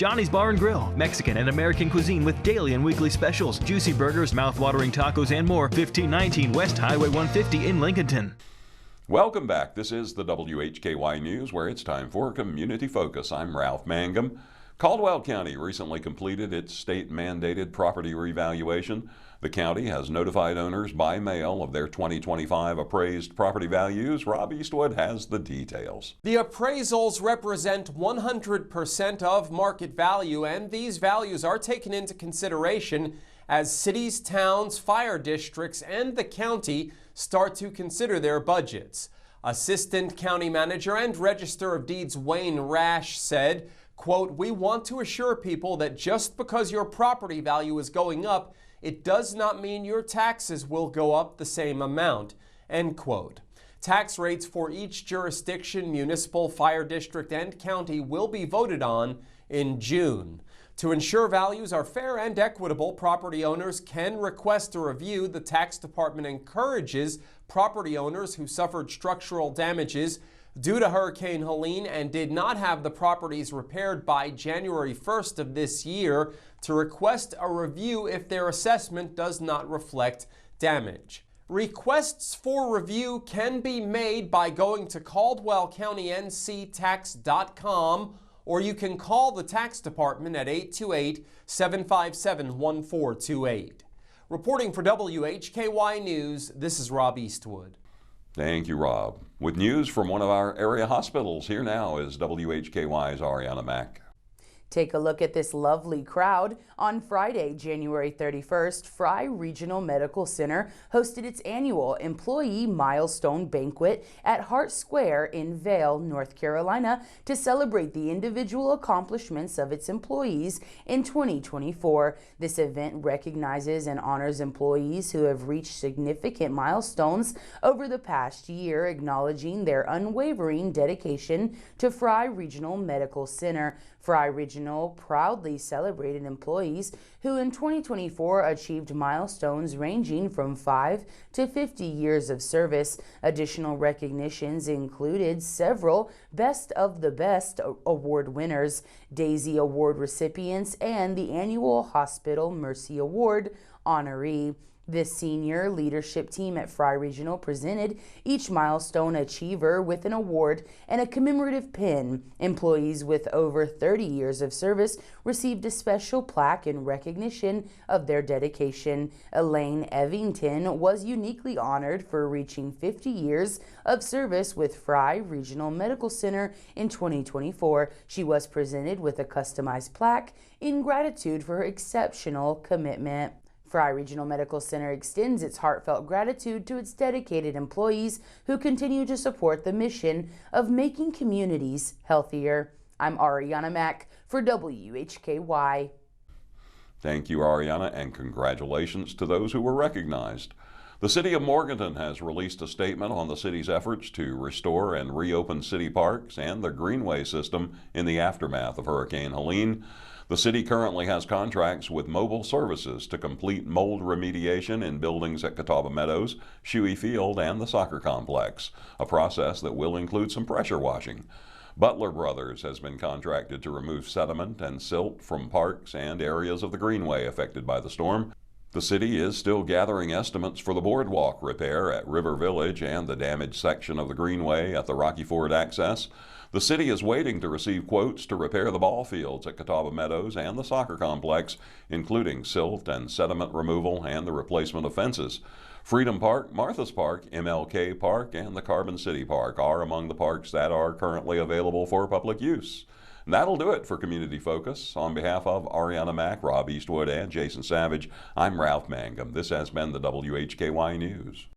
Johnny's Bar and Grill, Mexican and American cuisine with daily and weekly specials, juicy burgers, mouth-watering tacos, and more. 1519 West Highway 150 in Lincolnton. Welcome back. This is the WHKY News, where it's time for Community Focus. I'm Ralph Mangum. Caldwell County recently completed its state-mandated property revaluation. The county has notified owners by mail of their 2025 appraised property values. Rob Eastwood has the details. The appraisals represent 100% of market value, and these values are taken into consideration as cities, towns, fire districts, and the county start to consider their budgets. Assistant County Manager and Register of Deeds Wayne Rash said, quote, "We want to assure people that just because your property value is going up, it does not mean your taxes will go up the same amount," end quote. Tax rates for each jurisdiction, municipal, fire district, and county will be voted on in June. To ensure values are fair and equitable, property owners can request a review. The tax department encourages property owners who suffered structural damages due to Hurricane Helene and did not have the properties repaired by January 1st of this year to request a review if their assessment does not reflect damage. Requests for review can be made by going to caldwellcountyncctax.com, or you can call the tax department at 828-757-1428. Reporting for WHKY News, this is Rob Eastwood. Thank you, Rob. With news from one of our area hospitals, here now is WHKY's Arianna Mack. Take a look at this lovely crowd. On Friday, January 31st, Frye Regional Medical Center hosted its annual Employee Milestone Banquet at Hart Square in Vail, North Carolina, to celebrate the individual accomplishments of its employees in 2024. This event recognizes and honors employees who have reached significant milestones over the past year, acknowledging their unwavering dedication to Frye Regional Medical Center. Frye Regional proudly celebrated employees who in 2024 achieved milestones ranging from 5 to 50 years of service. Additional recognitions included several Best of the Best award winners, Daisy Award recipients, and the annual Hospital Mercy Award honoree. The senior leadership team at Frye Regional presented each milestone achiever with an award and a commemorative pin. Employees with over 30 years of service received a special plaque in recognition of their dedication. Elaine Evington was uniquely honored for reaching 50 years of service with Frye Regional Medical Center in 2024. She was presented with a customized plaque in gratitude for her exceptional commitment. Frye Regional Medical Center extends its heartfelt gratitude to its dedicated employees who continue to support the mission of making communities healthier. I'm Arianna Mack for WHKY. Thank you, Arianna, and congratulations to those who were recognized. The City of Morganton has released a statement on the city's efforts to restore and reopen city parks and the greenway system in the aftermath of Hurricane Helene. The city currently has contracts with mobile services to complete mold remediation in buildings at Catawba Meadows, Shuey Field, and the soccer complex, a process that will include some pressure washing. Butler Brothers has been contracted to remove sediment and silt from parks and areas of the greenway affected by the storm. The city is still gathering estimates for the boardwalk repair at River Village and the damaged section of the greenway at the Rocky Ford access. The city is waiting to receive quotes to repair the ball fields at Catawba Meadows and the soccer complex, including silt and sediment removal and the replacement of fences. Freedom Park, Martha's Park, MLK Park, and the Carbon City Park are among the parks that are currently available for public use. And that'll do it for Community Focus. On behalf of Arianna Mack, Rob Eastwood, and Jason Savage, I'm Ralph Mangum. This has been the WHKY News.